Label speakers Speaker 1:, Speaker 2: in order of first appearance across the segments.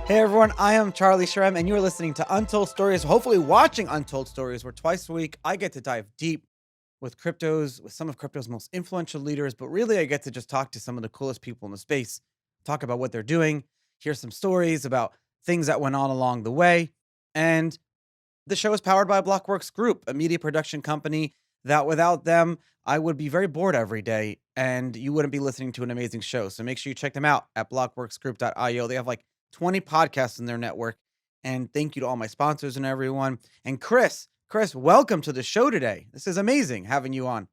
Speaker 1: Hey everyone, I am Charlie Shrem, and you're listening to Untold Stories, hopefully watching Untold Stories, where twice a week I get to dive deep with some of crypto's most influential leaders, but really I get to just talk to some of the coolest people in the space, talk about what they're doing, hear some stories about things that went on along the way. And the show is powered by Blockworks Group, a media production company that without them, I would be very bored every day and you wouldn't be listening to an amazing show. So make sure you check them out at blockworksgroup.io. They have like 20 podcasts in their network. And thank you to all my sponsors and everyone. And Chris, welcome to the show today. This is amazing having you on.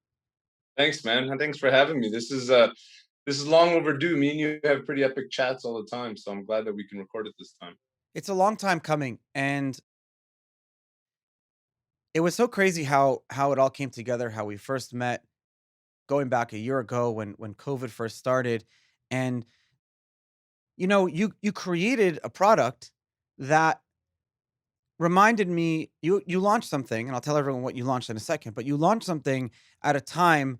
Speaker 2: Thanks, man. Thanks for having me. This is long overdue. Me and you have pretty epic chats all the time, so I'm glad that we can record it this time.
Speaker 1: It's a long time coming, and it was so crazy how it all came together, how we first met going back a year ago when COVID first started. And you created a product that reminded me. You launched something, and I'll tell everyone what you launched in a second, but you launched something at a time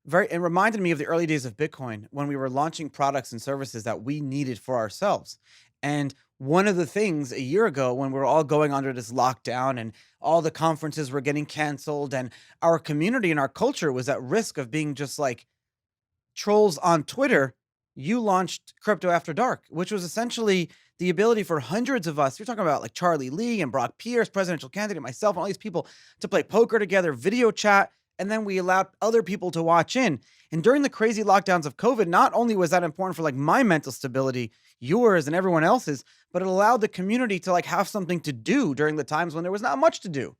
Speaker 1: very it reminded me of the early days of Bitcoin when we were launching products and services that we needed for ourselves. And one of the things a year ago when we were all going under this lockdown and all the conferences were getting canceled and our community and our culture was at risk of being just like trolls on Twitter, you launched Crypto After Dark, which was essentially the ability for hundreds of us. You're talking about like Charlie Lee and Brock Pierce, presidential candidate, myself, and all these people to play poker together, video chat, and then we allowed other people to watch in. And during the crazy lockdowns of COVID, not only was that important for like my mental stability, yours and everyone else's, but it allowed the community to like have something to do during the times when there was not much to do.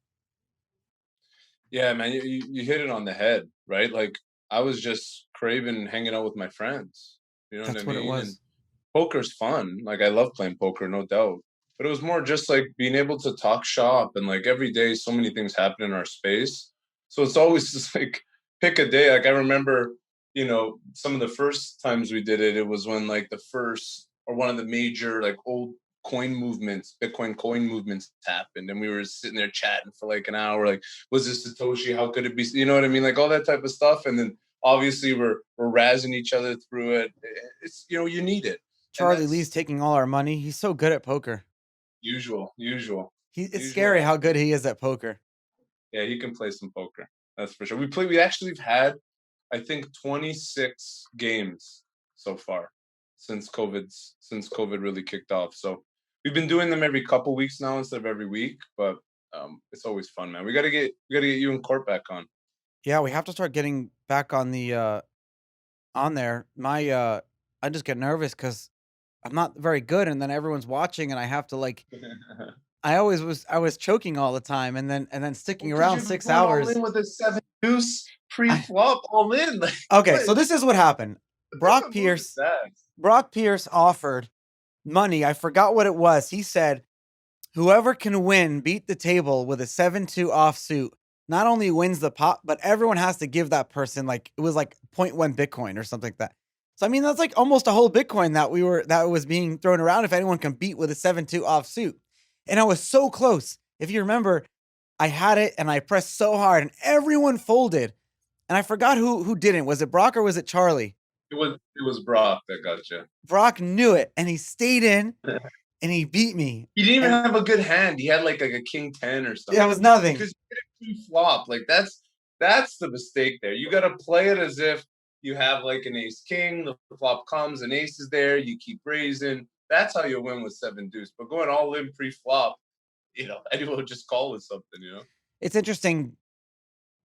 Speaker 2: Yeah, man, you hit it on the head, right? Like I was just craving hanging out with my friends. You know what I
Speaker 1: That's what it
Speaker 2: mean? And
Speaker 1: was.
Speaker 2: poker's fun. Like I love playing poker, no doubt. But it was more just like being able to talk shop and like every day so many things happen in our space. So it's always just like pick a day. Like I remember, some of the first times we did it, it was when like the first or one of the major like old coin movements, Bitcoin coin movements happened. And we were sitting there chatting for like an hour, like, was this Satoshi? How could it be? You know what I mean? Like all that type of stuff. And then obviously we're razzing each other through it. It's you need it, and
Speaker 1: Charlie Lee's
Speaker 2: that's
Speaker 1: taking all our money. He's so good at poker. It's
Speaker 2: usual.
Speaker 1: scary how good he is at poker.
Speaker 2: Yeah, he can play some poker. That's for sure. We actually have had, I think, 26 games so far since COVID really kicked off. So we've been doing them every couple weeks now instead of every week, but it's always fun, man. We gotta get you and Court back on.
Speaker 1: Yeah, we have to start getting back on the on there. I just get nervous because I'm not very good, and then everyone's watching, and I have to like. I was choking all the time, and then sticking
Speaker 2: Because
Speaker 1: around
Speaker 2: you're
Speaker 1: 6 hours.
Speaker 2: going all in with a seven deuce
Speaker 1: I
Speaker 2: pre-flop all in. Like
Speaker 1: Okay,
Speaker 2: what?
Speaker 1: so this is what happened.
Speaker 2: What type of move is that?
Speaker 1: Brock Pierce offered money. I forgot what it was. He said, "Whoever can win, beat the table with a 7-2 offsuit, not only wins the pot, but everyone has to give that person like it was like point 0.1 Bitcoin or something like that." So I mean, that's like almost a whole Bitcoin that was being thrown around if anyone can beat with a 7-2 offsuit. And I was so close. If you remember, I had it and I pressed so hard and everyone folded. And I forgot who didn't. Was it Brock or was it Charlie?
Speaker 2: It was Brock that got you.
Speaker 1: Brock knew it and he stayed in and he beat me.
Speaker 2: He didn't even
Speaker 1: And
Speaker 2: have a good hand. He had like a king 10 or
Speaker 1: yeah, it
Speaker 2: something.
Speaker 1: was nothing.
Speaker 2: Because you get a pre-flop. Like that's the mistake there. You gotta play it as if you have like an ace king, the flop comes, an ace is there, you keep raising. That's how you win with seven deuce. But going all in pre-flop, anyone would just call with something.
Speaker 1: It's interesting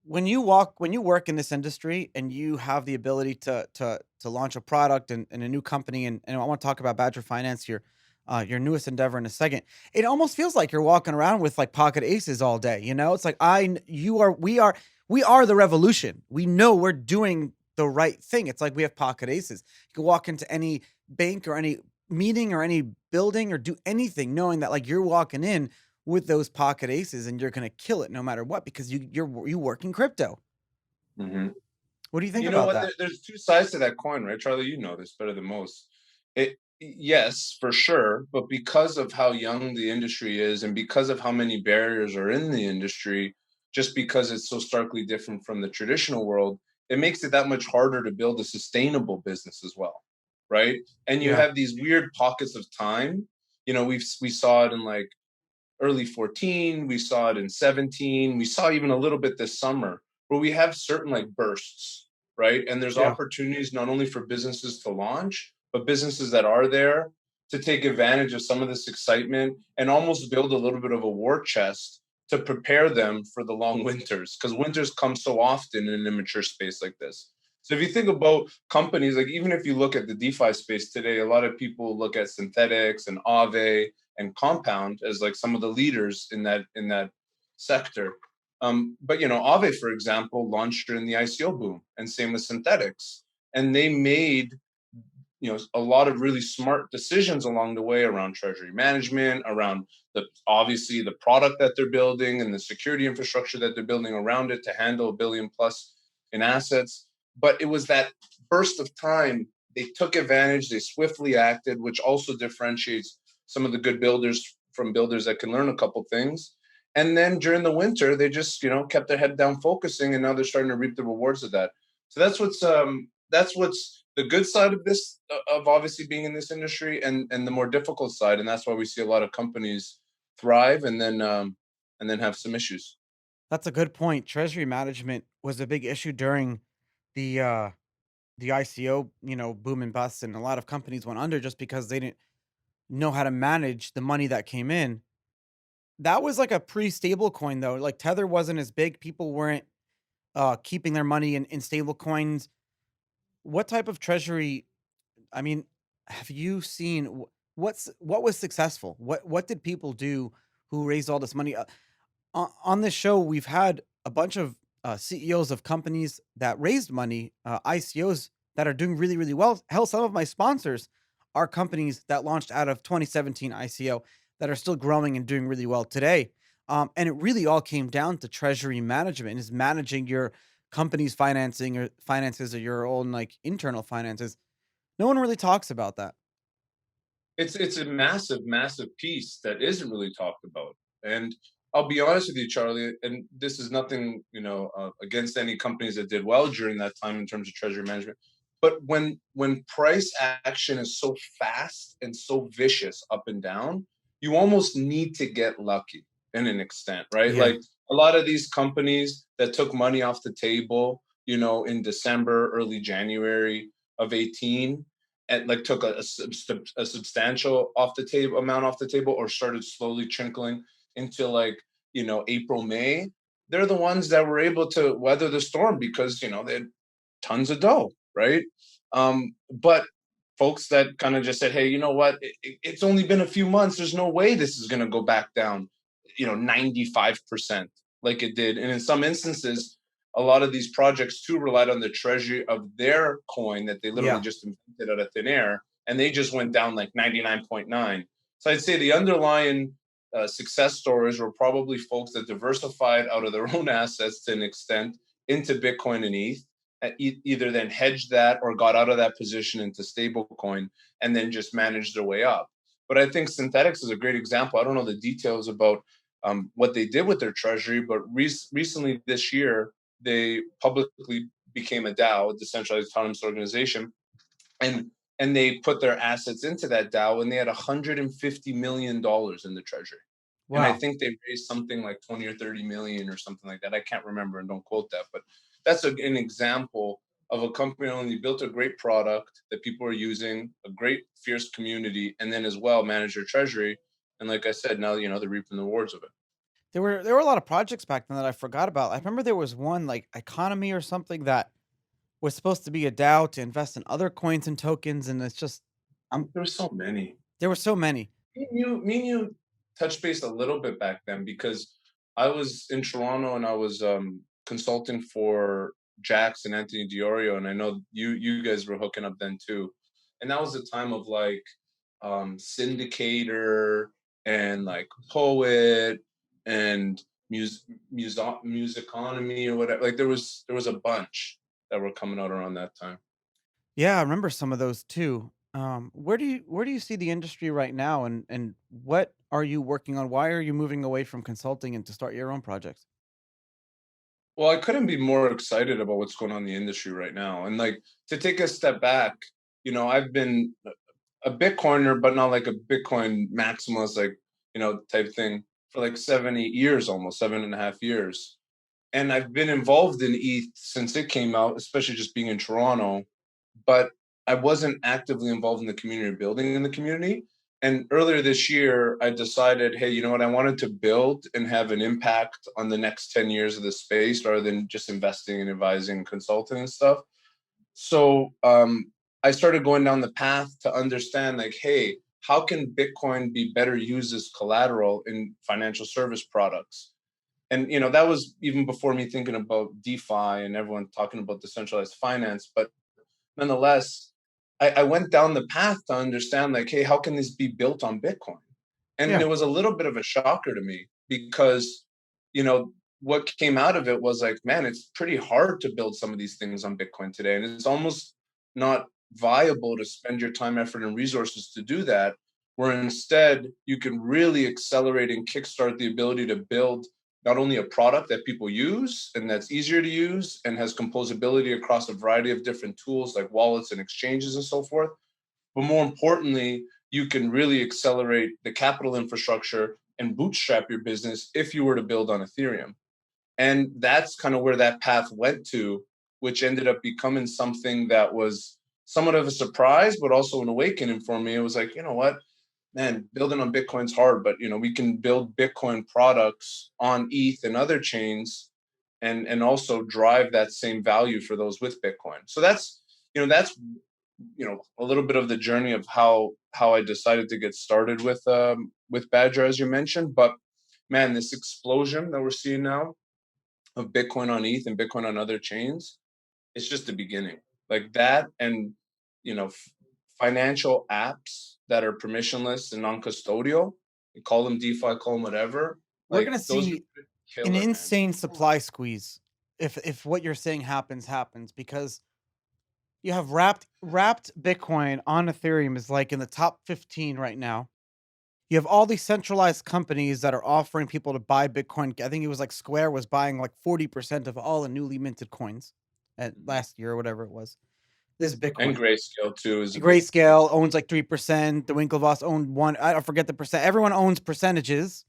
Speaker 1: when you work in this industry and you have the ability to launch a product and a new company, and I want to talk about Badger Finance, your newest endeavor, in a second. It almost feels like you're walking around with like pocket aces all day. It's like we are the revolution. We know we're doing the right thing. It's like we have pocket aces. You can walk into any bank or any meeting or any building or do anything knowing that like you're walking in with those pocket aces and you're going to kill it no matter what because you work in crypto.
Speaker 2: Hmm.
Speaker 1: What do you think
Speaker 2: You know
Speaker 1: about
Speaker 2: what?
Speaker 1: that?
Speaker 2: There's two sides to that coin, right, Charlie? You know this better than most. Yes, for sure, but because of how young the industry is, and because of how many barriers are in the industry, just because it's so starkly different from the traditional world, it makes it that much harder to build a sustainable business as well, right? And you
Speaker 1: Yeah.
Speaker 2: have these weird pockets of time. We saw it in like early 14, we saw it in 17, we saw even a little bit this summer, where we have certain like bursts, right? And there's
Speaker 1: Yeah.
Speaker 2: opportunities not only for businesses to launch, but businesses that are there to take advantage of some of this excitement and almost build a little bit of a war chest to prepare them for the long winters, because winters come so often in an immature space like this. So if you think about companies, like even if you look at the DeFi space today, a lot of people look at synthetics and Aave and Compound as like some of the leaders in that sector. But Aave, for example, launched during the ICO boom, and same with Synthetics, and they made a lot of really smart decisions along the way around treasury management, around the obviously the product that they're building and the security infrastructure that they're building around it to handle a billion plus in assets. But it was that burst of time, they took advantage, they swiftly acted, which also differentiates some of the good builders from builders that can learn a couple things. And then during the winter, they just kept their head down, focusing, and now they're starting to reap the rewards of that. So that's what's the good side of this, of obviously being in this industry, and the more difficult side, and that's why we see a lot of companies thrive and then have some issues.
Speaker 1: That's a good point. Treasury management was a big issue during the the ICO, boom and bust, and a lot of companies went under just because they didn't know how to manage the money that came in. That was like a pre-stable coin though. Like Tether wasn't as big. People weren't keeping their money in stable coins. What type of treasury, I mean, have you seen what was successful? What did people do who raised all this money? On this show, we've had a bunch of CEOs of companies that raised money, ICOs that are doing really, really well. Hell, some of my sponsors are companies that launched out of 2017 ICO that are still growing and doing really well today. And it really all came down to treasury management, is managing your company's financing or finances or your own like internal finances. No one really talks about that.
Speaker 2: It's a massive, massive piece that isn't really talked about. And I'll be honest with you, Charlie, and this is nothing, against any companies that did well during that time in terms of treasury management. But when price action is so fast and so vicious up and down, you almost need to get lucky in an extent, right?
Speaker 1: Yeah.
Speaker 2: Like a lot of these companies that took money off the table, in December, early January of 18, and like took a substantial off the table amount off the table, or started slowly trickling into like April, May. They're the ones that were able to weather the storm because they had tons of dough, right? But folks that kind of just said, hey, you know what, it's only been a few months, there's no way this is going to go back down 95% like it did. And in some instances, a lot of these projects too relied on the treasury of their coin that they literally
Speaker 1: Yeah.
Speaker 2: just invented out of thin air, and they just went down like 99.9. So I'd say the underlying success stories were probably folks that diversified out of their own assets to an extent into Bitcoin and ETH, either then hedged that or got out of that position into stablecoin, and then just managed their way up. But I think Synthetics is a great example. I don't know the details about what they did with their treasury, but recently this year, they publicly became a DAO, a decentralized autonomous organization, and and they put their assets into that DAO, and they had $150 million in the treasury. And I
Speaker 1: Wow.
Speaker 2: think they raised something like 20 or 30 million or something like that. I can't remember, and don't quote that, but that's an example of a company not only built a great product that people are using, a great fierce community, and then as well manage their treasury. And like I said, now they're reaping the rewards of it.
Speaker 1: There were a lot of projects back then that I forgot about. I remember there was one like Economy or something that was supposed to be a DAO to invest in other coins and tokens, and it's just
Speaker 2: There's so many.
Speaker 1: there were so many.
Speaker 2: Me and you touched base a little bit back then because I was in Toronto and I was consulting for Jax and Anthony Diorio, and I know you guys were hooking up then too. And that was the time of like Syndicator and like Poet and Musiconomy or whatever. Like there was a bunch that were coming out around that time.
Speaker 1: Yeah, I remember some of those too. Where do you see the industry right now, and what are you working on? Why are you moving away from consulting and to start your own projects?
Speaker 2: Well, I couldn't be more excited about what's going on in the industry right now. And like to take a step back, I've been a Bitcoiner, but not like a Bitcoin maximalist, like, type thing for like 7, 8 years, almost 7.5 years. And I've been involved in ETH since it came out, especially just being in Toronto, but I wasn't actively involved in the community, building in the community. And earlier this year, I decided, hey, you know what? I wanted to build and have an impact on the next 10 years of the space rather than just investing and advising, consulting and stuff. So I started going down the path to understand, like, hey, how can Bitcoin be better used as collateral in financial service products? And that was even before me thinking about DeFi and everyone talking about decentralized finance. But nonetheless, I went down the path to understand, like, hey, how can this be built on Bitcoin? And
Speaker 1: Yeah.
Speaker 2: it was a little bit of a shocker to me because, you know, what came out of it was like, man, it's pretty hard to build some of these things on Bitcoin today. And it's almost not viable to spend your time, effort, and resources to do that, where instead you can really accelerate and kickstart the ability to build not only a product that people use and that's easier to use and has composability across a variety of different tools like wallets and exchanges and so forth, but more importantly, you can really accelerate the capital infrastructure and bootstrap your business if you were to build on Ethereum. And that's kind of where that path went to, which ended up becoming something that was somewhat of a surprise, but also an awakening for me. It was like, you know what, man, building on Bitcoin's hard, but we can build Bitcoin products on ETH and other chains, and also drive that same value for those with Bitcoin. So that's a little bit of the journey of how I decided to get started with Badger, as you mentioned. But man, this explosion that we're seeing now of Bitcoin on ETH and Bitcoin on other chains, it's just the beginning. Like that, and you know, f- financial apps that are permissionless and non-custodial. You call them DeFi, call them whatever.
Speaker 1: We're
Speaker 2: Like
Speaker 1: gonna
Speaker 2: those are
Speaker 1: see an
Speaker 2: killer, man.
Speaker 1: insane supply squeeze if what you're saying happens, because you have wrapped Bitcoin on Ethereum is like in the top 15 right now. You have all these centralized companies that are offering people to buy Bitcoin. I think it was like Square was buying like 40% of all the newly minted coins at last year or whatever it was. This is
Speaker 2: And
Speaker 1: Bitcoin.
Speaker 2: grayscale too is a big.
Speaker 1: Grayscale owns like 3%. The Winklevoss owned one. I don't forget the percent. Everyone owns percentages.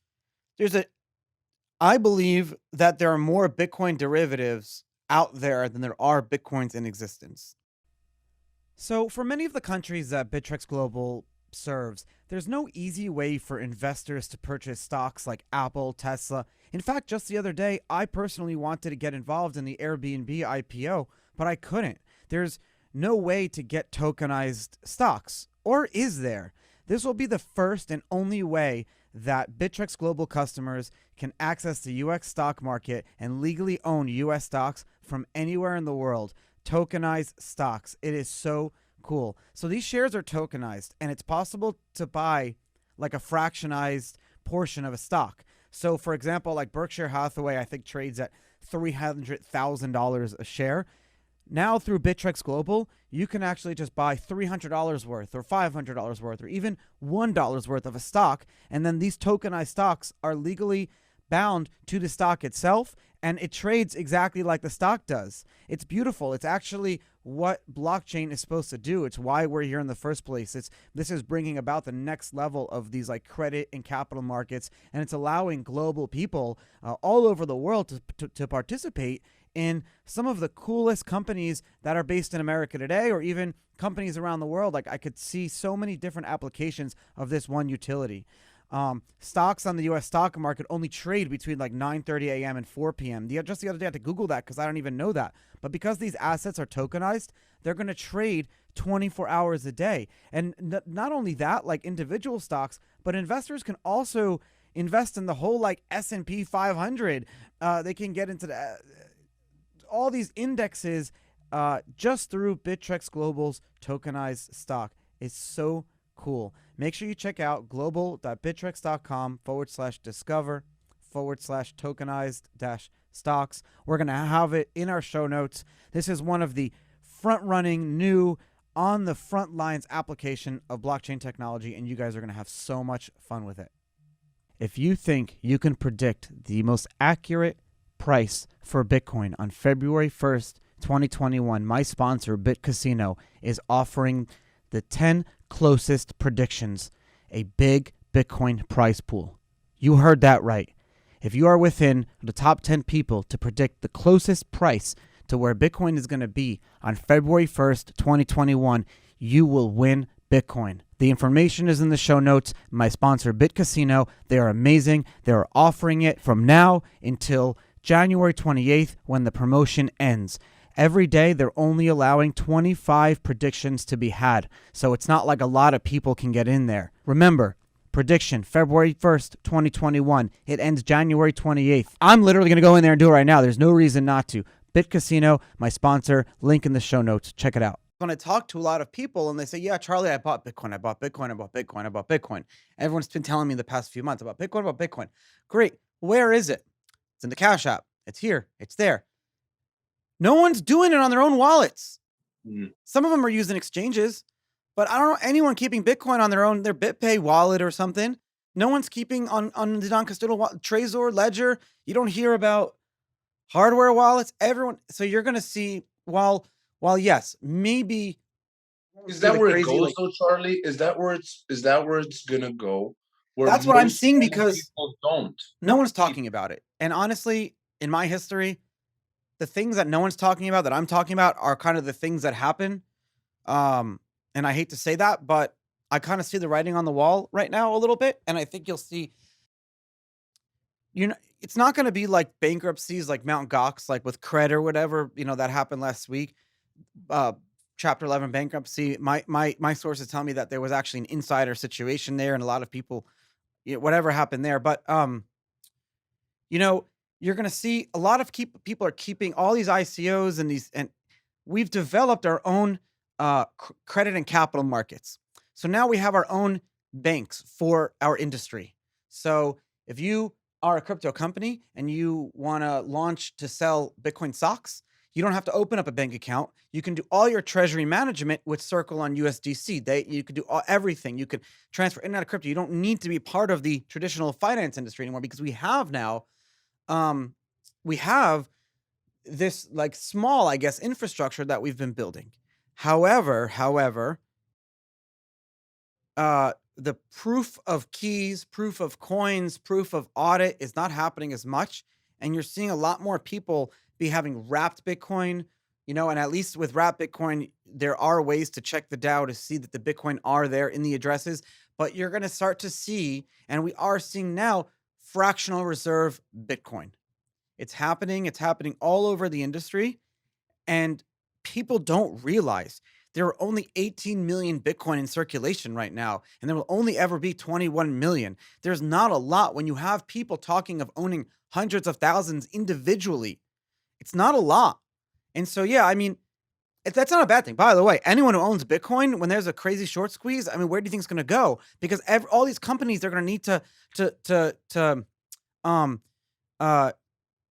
Speaker 1: There's a I believe that there are more Bitcoin derivatives out there than there are Bitcoins in existence. So, for many of the countries that BITTREX Global serves, there's no easy way for investors to purchase stocks like Apple, Tesla. In fact, just the other day, I personally wanted to get involved in the Airbnb IPO, but I couldn't. There's no way to get tokenized stocks. Or is there? This will be the first and only way that BITTREX Global customers can access the US stock market and legally own US stocks from anywhere in the world. Tokenized stocks. It is so cool. So these shares are tokenized, and it's possible to buy like a fractionized portion of a stock. So, for example, like Berkshire Hathaway, I think trades at $300,000 a share. Now through BITTREX Global, you can actually just buy $300 worth or $500 worth or even $1 worth of a stock. And then these tokenized stocks are legally bound to the stock itself, and it trades exactly like the stock does. It's beautiful. It's actually what blockchain is supposed to do. It's why we're here in the first place. This is bringing about the next level of these like credit and capital markets, and it's allowing global people all over the world to participate in some of the coolest companies that are based in America today, or even companies around the world. Like I could see so many different applications of this one utility. Stocks on the U.S. stock market only trade between like 9:30 a.m. and 4 p.m. Just the other day, I had to Google that because I don't even know that. But because these assets are tokenized, they're going to trade 24 hours a day. And not only that, like individual stocks, but investors can also invest in the whole like S&P 500. They can get into all these indexes just through BITTREX Global's tokenized stock. It's so cool. Make sure you check out global.bittrex.com/discover/tokenized-stocks. We're going to have it in our show notes. This is one of the front-running new on the front lines application of blockchain technology, and you guys are going to have so much fun with it. If you think you can predict the most accurate price for Bitcoin on February 1st, 2021, my sponsor, BitCasino, is offering the 10 closest predictions, a big Bitcoin prize pool. You heard that right. If you are within the top 10 people to predict the closest price to where Bitcoin is going to be on February 1st, 2021, you will win Bitcoin. The information is in the show notes. My sponsor, BitCasino, they are amazing. They are offering it from now until January 28th when the promotion ends. Every day, they're only allowing 25 predictions to be had, so it's not like a lot of people can get in there. Remember, prediction, February 1st, 2021. It ends January 28th. I'm literally going to go in there and do it right now. There's no reason not to. BitCasino, my sponsor, link in the show notes. Check it out. When I talk to a lot of people and they say, yeah, Charlie, I bought Bitcoin, I bought Bitcoin, I bought Bitcoin, I bought Bitcoin. Everyone's been telling me the past few months about Bitcoin, about Bitcoin. Great. Where is it? It's in the Cash App. It's here. It's there. No one's doing it on their own wallets. Some of them are using exchanges, but I don't know anyone keeping Bitcoin on their BitPay wallet or something. No one's keeping on the non-custodial wallet, Trezor, Ledger. You don't hear about hardware wallets. Everyone. So you're going to see, while yes, maybe.
Speaker 2: Is that where it goes though, Charlie? Is that where it's gonna go? Where
Speaker 1: that's what I'm seeing because
Speaker 2: people don't.
Speaker 1: No one's talking about it. And honestly, in my history, the things that no one's talking about that I'm talking about are kind of the things that happen. And I hate to say that, but I kind of see the writing on the wall right now a little bit. And I think you'll see, it's not going to be like bankruptcies like Mount Gox, like with Cred or whatever, that happened last week. Chapter 11 bankruptcy. My sources tell me that there was actually an insider situation there and a lot of people, whatever happened there. But, you're going to see a lot of people are keeping all these ICOs and we've developed our own credit and capital markets. So now we have our own banks for our industry. So if you are a crypto company and you want to launch to sell Bitcoin stocks, you don't have to open up a bank account. You can do all your treasury management with Circle on USDC. You could do everything. You could transfer in and out of crypto. You don't need to be part of the traditional finance industry anymore because we have now this like small, I guess, infrastructure that we've been building. However, the proof of keys, proof of coins, proof of audit is not happening as much. And you're seeing a lot more people be having wrapped Bitcoin, and at least with wrapped Bitcoin, there are ways to check the DAO to see that the Bitcoin are there in the addresses. But you're going to start to see, and we are seeing now, fractional reserve Bitcoin. It's happening all over the industry, and people don't realize there are only 18 million Bitcoin in circulation right now, and there will only ever be 21 million. There's not a lot when you have people talking of owning hundreds of thousands individually. It's not a lot. And so, yeah, I mean, that's not a bad thing. By the way, anyone who owns Bitcoin, when there's a crazy short squeeze, I mean, where do you think it's going to go? Because all these companies, they're going to need to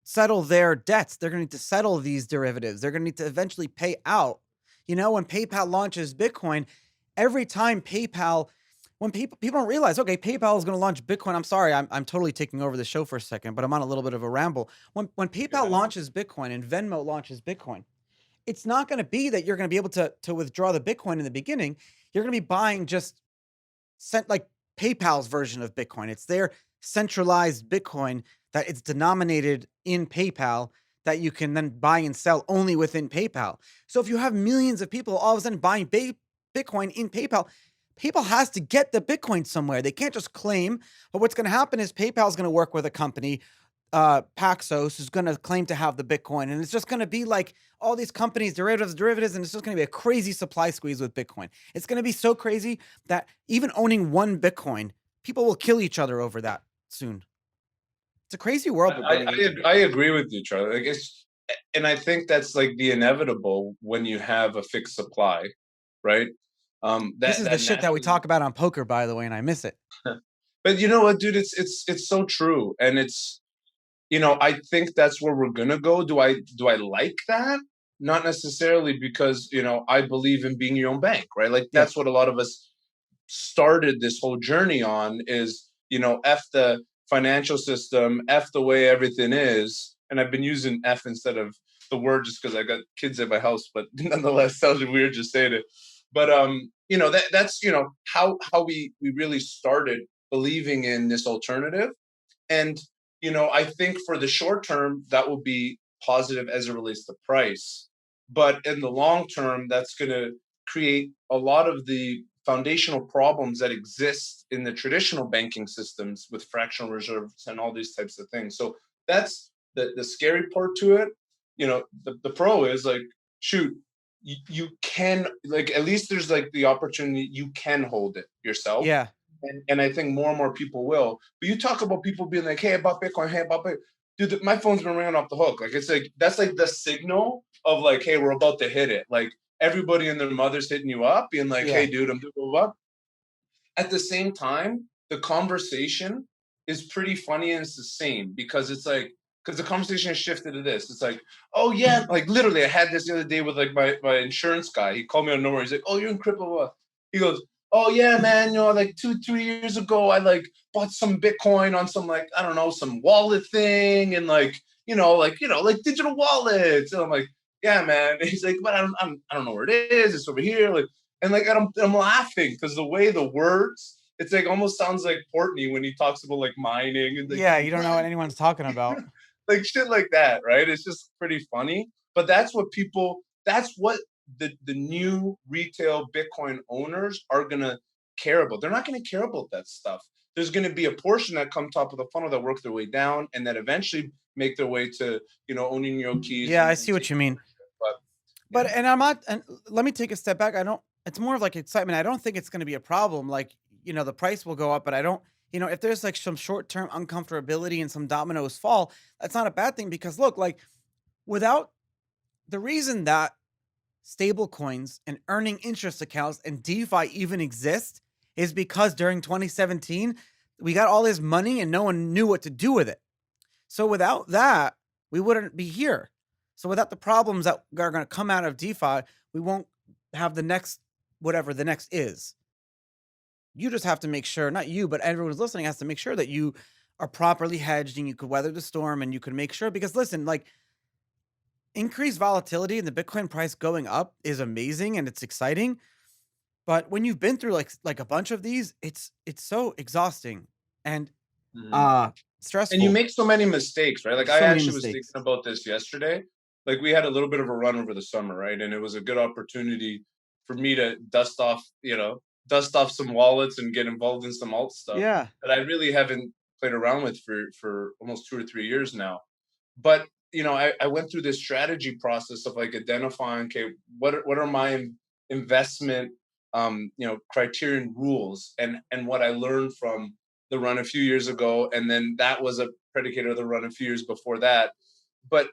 Speaker 1: settle their debts. They're going to need to settle these derivatives. They're going to need to eventually pay out. When PayPal launches Bitcoin, every time when people don't realize, okay, PayPal is going to launch Bitcoin. I'm sorry, I'm totally taking over the show for a second, but I'm on a little bit of a ramble. When PayPal launches Bitcoin and Venmo launches Bitcoin, it's not going to be that you're going to be able to withdraw the Bitcoin in the beginning. You're going to be buying just like PayPal's version of Bitcoin. It's their centralized Bitcoin that it's denominated in PayPal that you can then buy and sell only within PayPal. So if you have millions of people all of a sudden buying Bitcoin in PayPal, PayPal has to get the Bitcoin somewhere. They can't just claim. But what's going to happen is PayPal is going to work with a company, Paxos, who's going to claim to have the Bitcoin. And it's just going to be like all these companies, derivatives, and it's just going to be a crazy supply squeeze with Bitcoin. It's going to be so crazy that even owning one Bitcoin, people will kill each other over that soon. It's a crazy world.
Speaker 2: I agree with you, Charlie. And I think that's like the inevitable when you have a fixed supply, right?
Speaker 1: This is the shit that we talk about on poker, by the way, and I miss it.
Speaker 2: But you know what, dude? It's so true, and it's I think that's where we're gonna go. Do I like that? Not necessarily, because I believe in being your own bank, right? Like that's what a lot of us started this whole journey on is F the financial system, F the way everything is. And I've been using F instead of the word just because I got kids at my house, but nonetheless sounds weird just saying it. But that's how we really started believing in this alternative. And I think for the short term that will be positive as it relates to price, but in the long term that's going to create a lot of the foundational problems that exist in the traditional banking systems with fractional reserves and all these types of things. So that's the scary part to it. The pro is like, shoot, you can, like, at least there's like the opportunity, you can hold it yourself.
Speaker 1: Yeah.
Speaker 2: And I think more and more people will. But you talk about people being like, "Hey, about Bitcoin, hey, about Bitcoin." Dude, my phone's been ringing off the hook. Like, it's like that's like the signal of like, "Hey, we're about to hit it." Like everybody and their mother's hitting you up, being like, "Hey,
Speaker 1: Yeah.
Speaker 2: dude, I'm doing what?" At the same time, the conversation is pretty funny and it's the same because it's like, because the conversation has shifted to this. It's like, oh yeah, like literally, I had this the other day with like my insurance guy. He called me on nowhere. He's like, oh, you're in crypto. What? He goes, oh yeah, man. Like 2 3 years ago, I like bought some Bitcoin on some like I don't know some wallet thing and like like digital wallets. And I'm like, yeah, man. And he's like, but I don't know where it is. It's over here. Like and like I'm laughing because the way the words, it's like almost sounds like Portney when he talks about like mining and like
Speaker 1: Yeah, you don't know what anyone's talking
Speaker 2: what?
Speaker 1: about.
Speaker 2: Like shit like that, right? It's just pretty funny. But that's what the new retail Bitcoin owners are gonna care about. They're not gonna care about that stuff. There's gonna be a portion that come top of the funnel that work their way down and that eventually make their way to, owning your own keys
Speaker 1: Yeah, I
Speaker 2: and
Speaker 1: see what you
Speaker 2: taking
Speaker 1: mean.
Speaker 2: ownership. But
Speaker 1: But
Speaker 2: yeah.
Speaker 1: and I'm not and let me take a step back. I don't it's more of like excitement. I don't think it's gonna be a problem. Like, the price will go up, but I don't if there's like some short-term uncomfortability and some dominoes fall, that's not a bad thing because look, like without the reason that stable coins and earning interest accounts and DeFi even exist is because during 2017, we got all this money and no one knew what to do with it. So without that, we wouldn't be here. So without the problems that are going to come out of DeFi, we won't have the next whatever the next is. You just have to make sure, not you, but everyone who's listening has to make sure that you are properly hedged and you could weather the storm and you can make sure because listen, like increased volatility and the Bitcoin price going up is amazing and it's exciting. But when you've been through like a bunch of these, it's so exhausting and
Speaker 2: Mhm.
Speaker 1: uh
Speaker 2: And you
Speaker 1: stressful.
Speaker 2: make so many mistakes, right? Like I
Speaker 1: So many
Speaker 2: actually was thinking
Speaker 1: mistakes.
Speaker 2: about this yesterday. Like we had a little bit of a run over the summer, right? And it was a good opportunity for me to dust off some wallets and get involved in some alt stuff
Speaker 1: Yeah.
Speaker 2: that I really haven't played around with for almost 2 or 3 years now. But I went through this strategy process of like identifying, okay, what are my investment criterion rules and what I learned from the run a few years ago, and then that was a predicator of the run a few years before that. But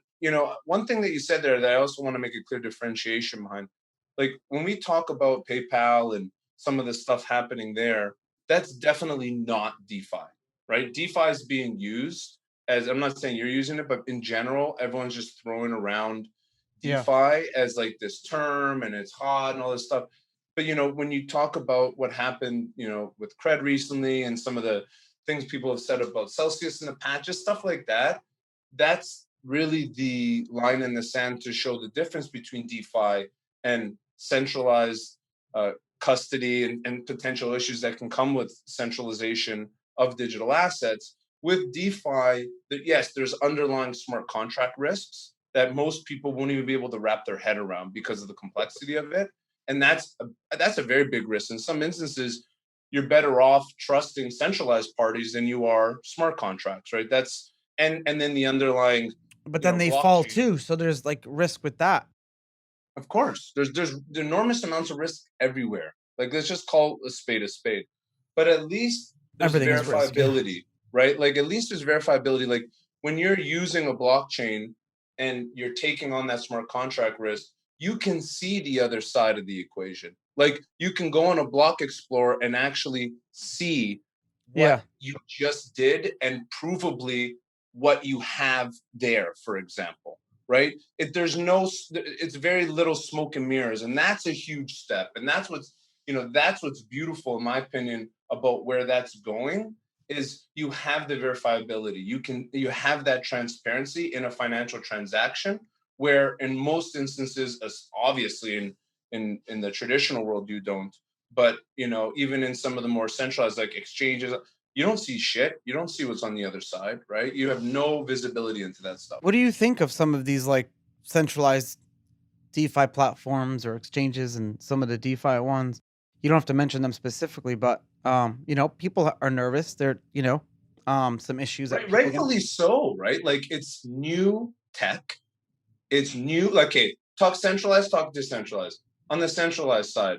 Speaker 2: one thing that you said there that I also want to make a clear differentiation behind, like when we talk about PayPal and some of the stuff happening there, that's definitely not DeFi, right? DeFi is being used as, I'm not saying you're using it, but in general, everyone's just throwing around
Speaker 1: Yeah.
Speaker 2: DeFi as like this term and it's hot and all this stuff. But when you talk about what happened, with Cred recently and some of the things people have said about Celsius and the patches, stuff like that, that's really the line in the sand to show the difference between DeFi and centralized custody and potential issues that can come with centralization of digital assets. With DeFi, yes, there's underlying smart contract risks that most people won't even be able to wrap their head around because of the complexity of it. And that's a very big risk. In some instances, you're better off trusting centralized parties than you are smart contracts, right? And then the underlying,
Speaker 1: But then they fall
Speaker 2: blockchain.
Speaker 1: too, so there's, like, risk with that.
Speaker 2: Of course, there's enormous amounts of risk everywhere. Like let's just call a spade a spade. But at least there's
Speaker 1: Everything is risk, yeah.
Speaker 2: verifiability, right? Like at least there's verifiability. Like when you're using a blockchain and you're taking on that smart contract risk, you can see the other side of the equation. Like you can go on a block explorer and actually see what
Speaker 1: Yeah,
Speaker 2: you just did and provably what you have there, for example, right? It's very little smoke and mirrors, and that's a huge step. And that's what's beautiful, in my opinion, about where that's going is you have the verifiability. You have that transparency in a financial transaction, where in most instances, as obviously in the traditional world, you don't. But even in some of the more centralized like exchanges, you don't see shit. You don't see what's on the other side, right? You have no visibility into that stuff.
Speaker 1: What do you think of some of these like centralized DeFi platforms or exchanges and some of the DeFi ones? You don't have to mention them specifically, but people are nervous. There, some issues that
Speaker 2: Right,
Speaker 1: people get.
Speaker 2: rightfully so, right? Like it's new tech. It's new. Like, okay, talk centralized, talk decentralized. On the centralized side,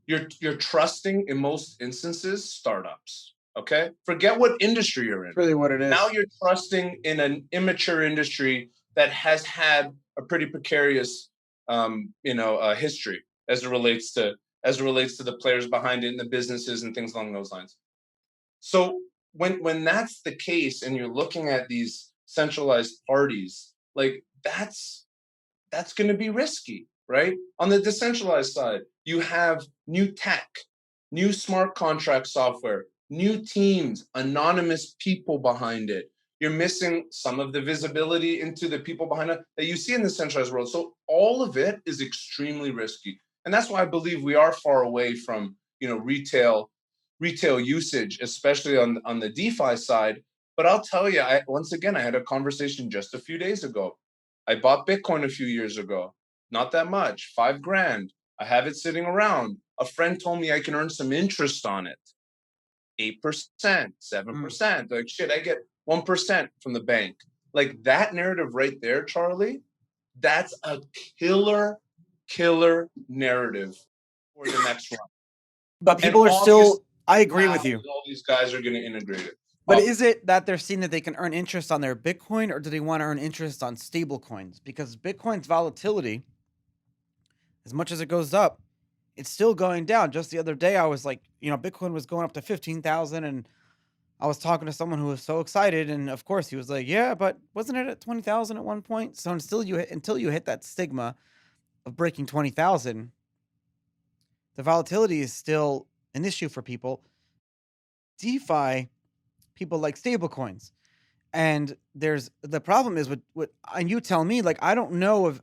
Speaker 2: you're trusting in most instances startups. Okay, forget what industry you're in.
Speaker 1: It's really what it
Speaker 2: Now
Speaker 1: is.
Speaker 2: you're trusting in an immature industry that has had a pretty precarious, history as it relates to the players behind it and the businesses and things along those lines. So when that's the case, and you're looking at these centralized parties, like that's going to be risky, right? On the decentralized side, you have new tech, new smart contract software, new teams, anonymous people behind it. You're missing some of the visibility into the people behind it that you see in the centralized world. So all of it is extremely risky. And that's why I believe we are far away from, retail usage, especially on the DeFi side. But I'll tell you, once again, I had a conversation just a few days ago. I bought Bitcoin a few years ago, not that much, 5 grand. I have it sitting around. A friend told me I can earn some interest on it, 8%,
Speaker 1: Mm.
Speaker 2: 7%. Like shit, I get 1% from the bank. Like that narrative right there, Charlie, that's a killer narrative for the next run.
Speaker 1: But
Speaker 2: And
Speaker 1: people are
Speaker 2: obviously
Speaker 1: still. I agree
Speaker 2: now
Speaker 1: with you.
Speaker 2: all these guys are going to integrate it.
Speaker 1: But is it that they're seeing that they can earn interest on their Bitcoin, or do they want to earn interest on stable coins? Because Bitcoin's volatility, as much as it goes up, it's still going down. Just the other day, I was like, Bitcoin was going up to 15,000, and I was talking to someone who was so excited, and of course, he was like, "Yeah, but wasn't it at 20,000 at one point?" So until you hit that stigma of breaking 20,000, the volatility is still an issue for people. DeFi, people like stablecoins. And there's the problem is with and you tell me, like, I don't know if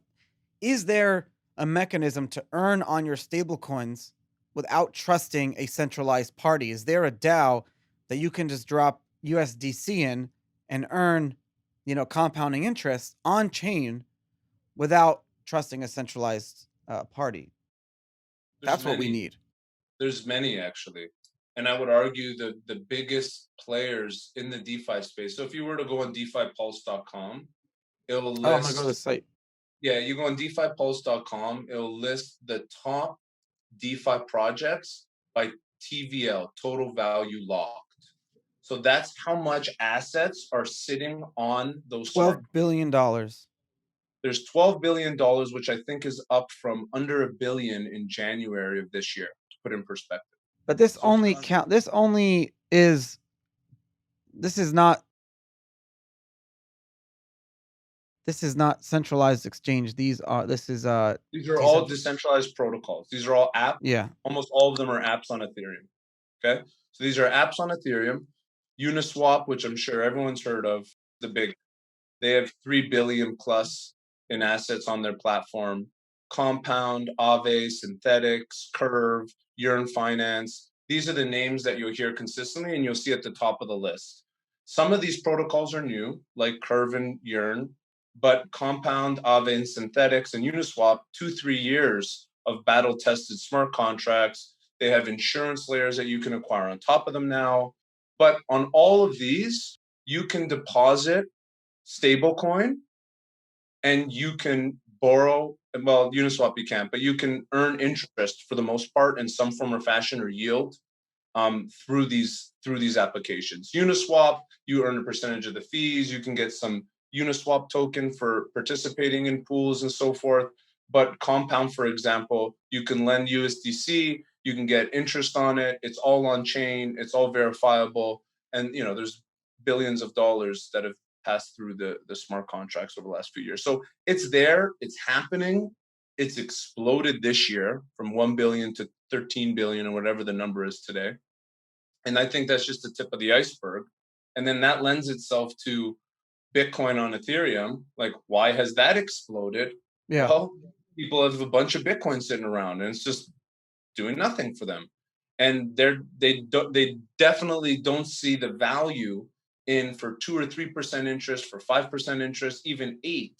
Speaker 1: is there a mechanism to earn on your stable coins without trusting a centralized party? Is there a DAO that you can just drop USDC in and earn, compounding interest on chain without trusting a centralized party?
Speaker 2: There's
Speaker 1: That's what we
Speaker 2: many.
Speaker 1: need.
Speaker 2: There's many actually. And I would argue the biggest players in the DeFi space. So if you were to go on DeFiPulse.com, it'll
Speaker 1: Oh, I'm gonna go to the
Speaker 2: list,
Speaker 1: site.
Speaker 2: yeah, you go on DeFiPulse.com, it'll list the top DeFi projects by TVL, total value locked. So that's how much assets are sitting on those smart.
Speaker 1: $12 billion.
Speaker 2: There's $12 billion, which I think is up from under a billion in January of this year, to put in perspective.
Speaker 1: But this
Speaker 2: So it's
Speaker 1: only
Speaker 2: gone.
Speaker 1: count. This is not This is not centralized exchange.
Speaker 2: These are all
Speaker 1: Decentral.
Speaker 2: decentralized protocols. These are all apps.
Speaker 1: Yeah.
Speaker 2: Almost all of them are apps on Ethereum. Okay. So these are apps on Ethereum. Uniswap, which I'm sure everyone's heard of, the big, they have 3 billion plus in assets on their platform. Compound, Aave, Synthetics, Curve, Yearn Finance. These are the names that you'll hear consistently and you'll see at the top of the list. Some of these protocols are new, like Curve and Yearn, but Compound, Aave, and Synthetics, and Uniswap, 2-3 years of battle tested smart contracts. They have insurance layers that you can acquire on top of them now. But on all of these, you can deposit stablecoin and you can borrow. Well, Uniswap you can't, but you can earn interest for the most part in some form or fashion, or yield, through these applications. Uniswap, you earn a percentage of the fees. You can get some Uniswap token for participating in pools and so forth. But Compound, for example, you can lend USDC, you can get interest on it. It's all on chain, it's all verifiable, and there's billions of dollars that have passed through the smart contracts over the last few years. So it's there, it's happening. It's exploded this year from 1 billion to 13 billion, or whatever the number is today. And I think that's just the tip of the iceberg. And then that lends itself to Bitcoin on Ethereum. Like, why has that exploded?
Speaker 1: Yeah.
Speaker 2: Well, people have a bunch of Bitcoin sitting around and it's just doing nothing for them. and they definitely don't see the value in, for 2 or 3% interest, for 5% interest, even 8,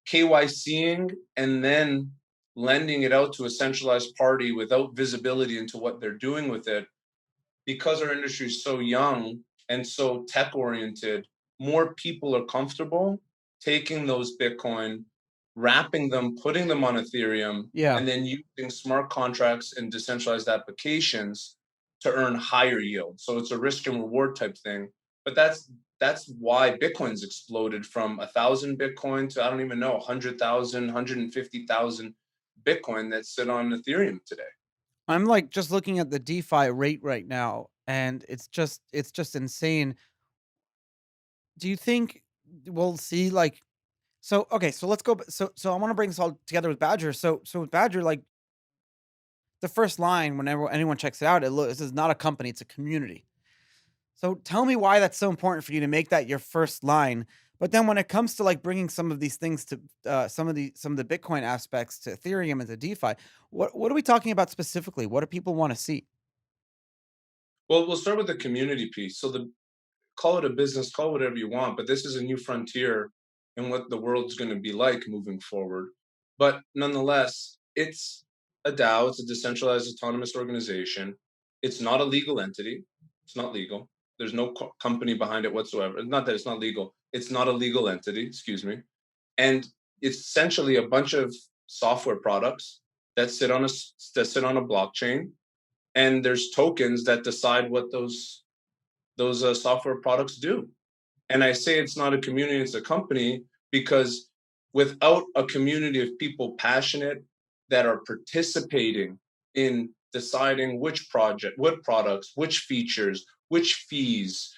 Speaker 2: KYCing and then lending it out to a centralized party without visibility into what they're doing with it. Because our industry is so young and so tech oriented, more people are comfortable taking those Bitcoin, wrapping them, putting them on Ethereum,
Speaker 1: Yeah.
Speaker 2: and then using smart contracts and decentralized applications to earn higher yield. So it's a risk and reward type thing. But that's why Bitcoin's exploded from 1,000 Bitcoin to, I don't even know, 100,000, 150,000 Bitcoin that sit on Ethereum today.
Speaker 1: I'm like just looking at the DeFi rate right now, and it's just insane. Do you think we'll see like so okay, so let's go so I want to bring this all together with Badger. So with Badger, like the first line whenever anyone checks it out, this is not a company, it's a community. So tell me why that's so important for you to make that your first line. But then when it comes to like bringing some of these things to some of the Bitcoin aspects to Ethereum and to DeFi, what are we talking about specifically? What do people want to see?
Speaker 2: Well, we'll start with the community piece. So the call it a business, call it whatever you want, but this is a new frontier in what the world's going to be like moving forward. But nonetheless, it's a DAO, it's a decentralized autonomous organization. It's not a legal entity. It's not legal. There's no company behind it whatsoever. It's not that it's not legal. It's not a legal entity, excuse me. And it's essentially a bunch of software products that sit on a blockchain, and there's tokens that decide what those software products do. And I say it's not a community, it's a company, because without a community of people passionate that are participating in deciding which project, what products, which features, which fees,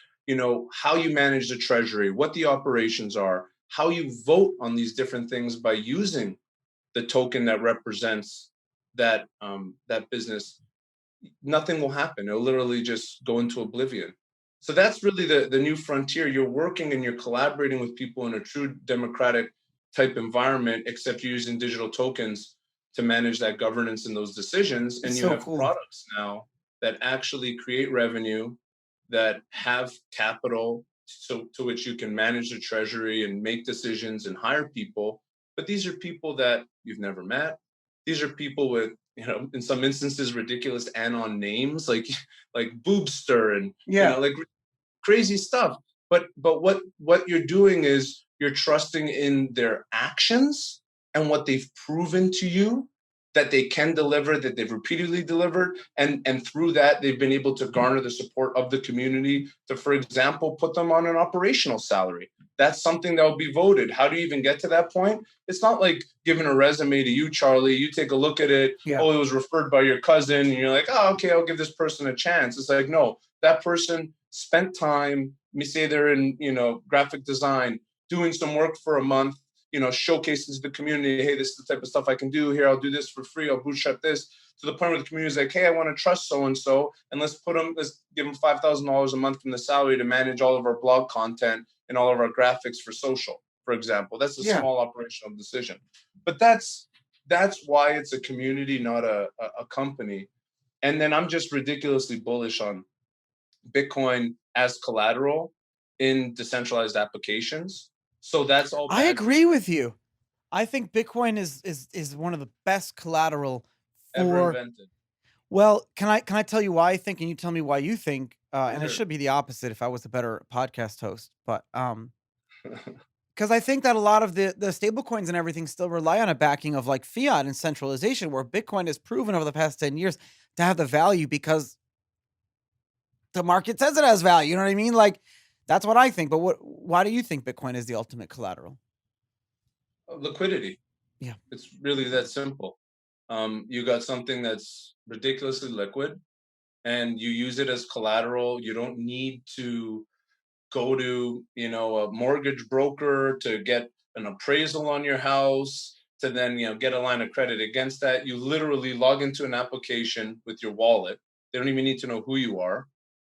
Speaker 2: how you manage the treasury, what the operations are, how you vote on these different things by using the token that represents that business, nothing will happen. It'll literally just go into oblivion. So that's really the new frontier. You're working and you're collaborating with people in a true democratic type environment, except you're using digital tokens to manage that governance and those decisions.
Speaker 1: It's
Speaker 2: And you
Speaker 1: so
Speaker 2: have
Speaker 1: cool.
Speaker 2: products now that actually create revenue, that have capital, so to which you can manage the treasury and make decisions and hire people. But these are people that you've never met. These are people with, in some instances, ridiculous anon names like Boobster, and
Speaker 1: Yeah.
Speaker 2: like crazy stuff. But what you're doing is you're trusting in their actions and what they've proven to you that they can deliver, that they've repeatedly delivered, and through that they've been able to garner the support of the community to, for example, put them on an operational salary. That's something that will be voted. How do you even get to that point? It's not like giving a resume to you, Charlie. You take a look at it.
Speaker 1: Yeah.
Speaker 2: Oh, it was referred by your cousin, and you're like, oh, okay, I'll give this person a chance. It's like, no, that person spent time, let me say they're in, graphic design, doing some work for a month, showcases the community, hey, this is the type of stuff I can do here. I'll do this for free. I'll bootstrap this, to the point where the community is like, hey, I want to trust so-and-so, and let's give them $5,000 a month from the salary to manage all of our blog content and all of our graphics for social, for example. That's a
Speaker 1: Yeah.
Speaker 2: small operational decision. But that's why it's a community, not a company. And then I'm just ridiculously bullish on Bitcoin as collateral in decentralized applications. So that's all
Speaker 1: I
Speaker 2: Badger
Speaker 1: agree with you. I think Bitcoin is one of the best collateral
Speaker 2: ever
Speaker 1: for
Speaker 2: invented.
Speaker 1: well, can I tell you why I think and you tell me why you think, and it
Speaker 2: Sure.
Speaker 1: should be the opposite if I was a better podcast host, but, because I think that a lot of the stable coins and everything still rely on a backing of, like, fiat and centralization, where Bitcoin has proven over the past 10 years to have the value because the market says it has value, you know what I mean? Like, that's what I think, but why do you think Bitcoin is the ultimate collateral?
Speaker 2: Liquidity.
Speaker 1: Yeah.
Speaker 2: It's really that simple. You got something that's ridiculously liquid, and you use it as collateral. You don't need to go to, a mortgage broker to get an appraisal on your house, to then, get a line of credit against that. You literally log into an application with your wallet. They don't even need to know who you are.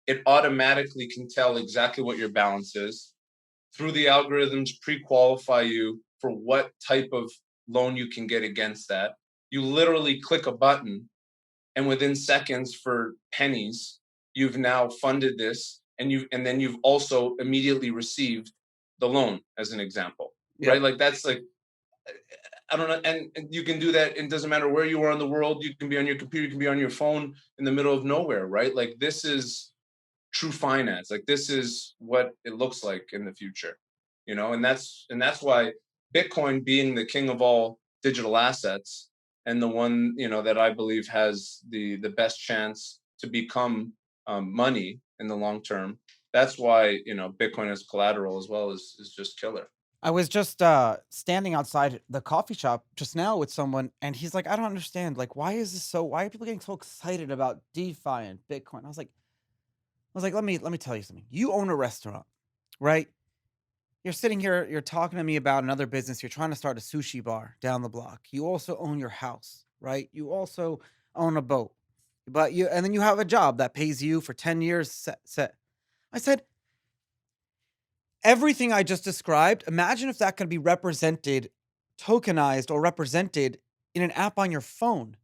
Speaker 2: It automatically can tell exactly what your balance is. Through the algorithms, pre-qualify you for what type of loan you can get against that. You literally click a button, and within seconds for pennies, you've now funded this, and then you've also immediately received the loan, as an example, right?
Speaker 1: Yep.
Speaker 2: Like that's like, I don't know, and you can do that. It doesn't matter where you are in the world. You can be on your computer, you can be on your phone in the middle of nowhere, right? Like this is true finance. Like this is what it looks like in the future, and that's why Bitcoin, being the king of all digital assets, and the one that I believe has the best chance to become money in the long term. That's why Bitcoin as collateral as well is just killer.
Speaker 1: I was just standing outside the coffee shop just now with someone, and he's like, "I don't understand. Like, why are people getting so excited about DeFi and Bitcoin?" I was like, let me tell you something. You own a restaurant, right? You're sitting here, you're talking to me about another business. You're trying to start a sushi bar down the block. You also own your house, right? You also own a boat. And then you have a job that pays you for 10 years set. I said, everything I just described, imagine if that could be represented, tokenized or represented in an app on your phone.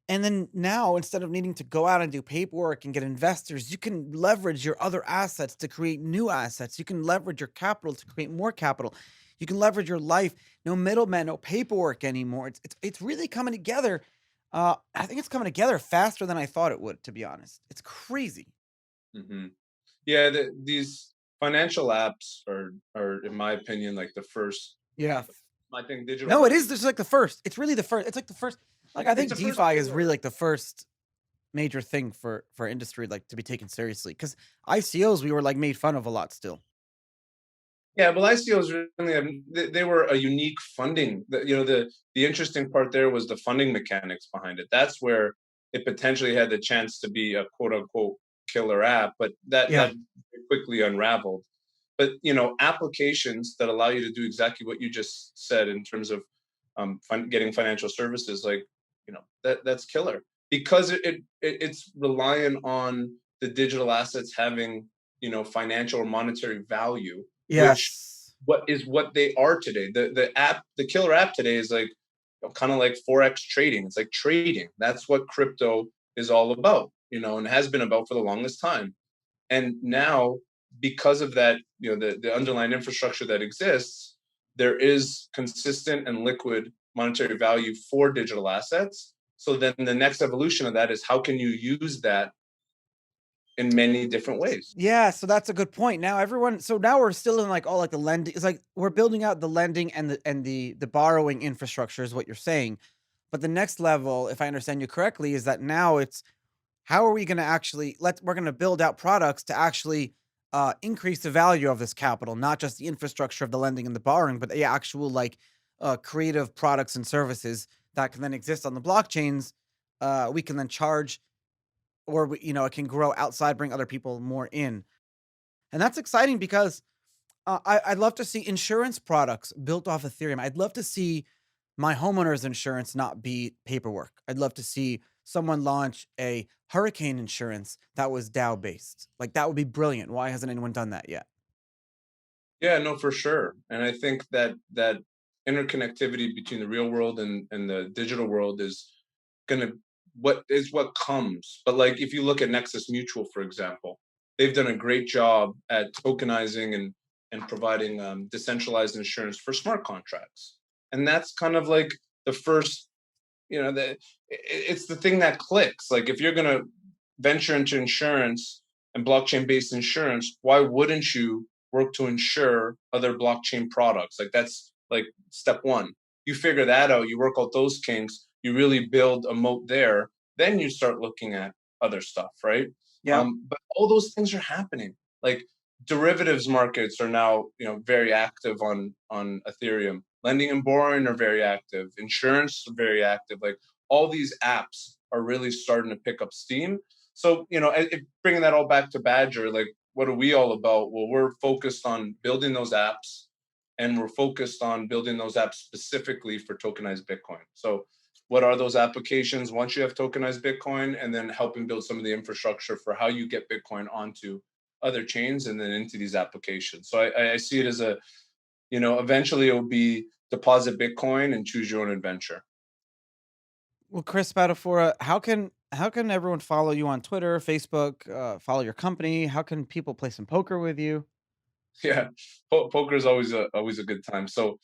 Speaker 1: And then now, instead of needing to go out and do paperwork and get investors, you can leverage your other assets to create new assets. You can leverage your capital to create more capital. You can leverage your life. No middlemen, no paperwork anymore. It's really coming together. I think it's coming together faster than I thought it would, to be honest. It's crazy.
Speaker 2: Hmm. Yeah, these financial apps are, in my opinion, like the first.
Speaker 1: Yeah.
Speaker 2: I think digital
Speaker 1: No, it
Speaker 2: money.
Speaker 1: is just like the first. It's really the first. It's like the first. Like I
Speaker 2: It's
Speaker 1: think
Speaker 2: the first
Speaker 1: DeFi is really
Speaker 2: pillar.
Speaker 1: like the first major thing for industry like to be taken seriously because ICOs we were like made fun of a lot still.
Speaker 2: Yeah, well, ICOs really, they were a unique funding. The interesting part there was the funding mechanics behind it. That's where it potentially had the chance to be a quote unquote killer app, but that
Speaker 1: Yeah.
Speaker 2: quickly unraveled. But applications that allow you to do exactly what you just said in terms of getting financial services, like that's killer because it's reliant on the digital assets having financial or monetary value, which
Speaker 1: Yes.
Speaker 2: what they are today. The killer app today is like kind of like forex trading. It's like trading. That's what crypto is all about, and has been about for the longest time. And now, because of that, the underlying infrastructure that exists, there is consistent and liquid monetary value for digital assets. So then the next evolution of that is how can you use that in many different ways?
Speaker 1: Yeah, so that's a good point. Now we're still in like all like the lending. It's like we're building out the lending and the borrowing infrastructure is what you're saying. But the next level, if I understand you correctly, is that now it's how are we going to actually we're going to build out products to actually increase the value of this capital, not just the infrastructure of the lending and the borrowing, but the actual like creative products and services that can then exist on the blockchains. We can then charge, or it can grow outside, bring other people more in, and that's exciting because I'd love to see insurance products built off Ethereum. I'd love to see my homeowner's insurance not be paperwork. I'd love to see someone launch a hurricane insurance that was DAO based. Like that would be brilliant. Why hasn't anyone done that yet?
Speaker 2: Yeah, no, for sure. And I think that interconnectivity between the real world and the digital world is gonna what comes. But like if you look at Nexus Mutual, for example, they've done a great job at tokenizing and providing decentralized insurance for smart contracts. And that's kind of like the first, it's the thing that clicks. Like if you're gonna venture into insurance and blockchain based insurance, why wouldn't you work to insure other blockchain products? Like that's like step one. You figure that out, you work out those kinks, you really build a moat there, then you start looking at other stuff, right?
Speaker 1: Yep.
Speaker 2: But all those things are happening. Like derivatives markets are now, very active on Ethereum. Lending and borrowing are very active. Insurance are very active. Like all these apps are really starting to pick up steam. So, bringing that all back to Badger, like, what are we all about? Well, we're focused on building those apps, and we're focused on building those apps specifically for tokenized Bitcoin. So, what are those applications once you have tokenized Bitcoin, and then helping build some of the infrastructure for how you get Bitcoin onto other chains and then into these applications. So, I see it as eventually it will be deposit Bitcoin and choose your own adventure.
Speaker 1: Well, Chris Spadafora, how can How can everyone follow you on Twitter, Facebook, follow your company? How can people play some poker with you?
Speaker 2: Yeah, poker is always a good time. So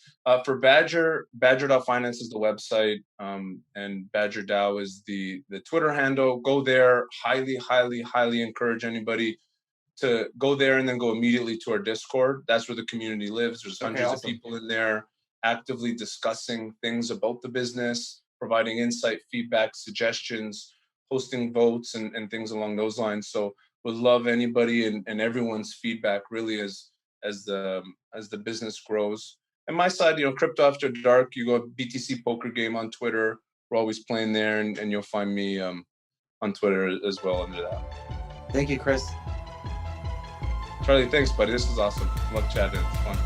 Speaker 2: for Badger DAO Finance is the website, and Badger DAO is the Twitter handle. Go there. Highly encourage anybody to go there and then go immediately to our Discord. That's where the community lives. There's
Speaker 1: Okay,
Speaker 2: hundreds of
Speaker 1: awesome.
Speaker 2: people in there actively discussing things about the business, providing insight, feedback, suggestions, hosting votes, and things along those lines. So would love anybody and everyone's feedback really as the business grows. And my side, Crypto After Dark, you go BTC Poker Game on Twitter. We're always playing there, and you'll find me on Twitter as well under that.
Speaker 1: Thank you, Chris.
Speaker 2: Charlie, thanks, buddy. This was awesome. Love chatting. It's fun.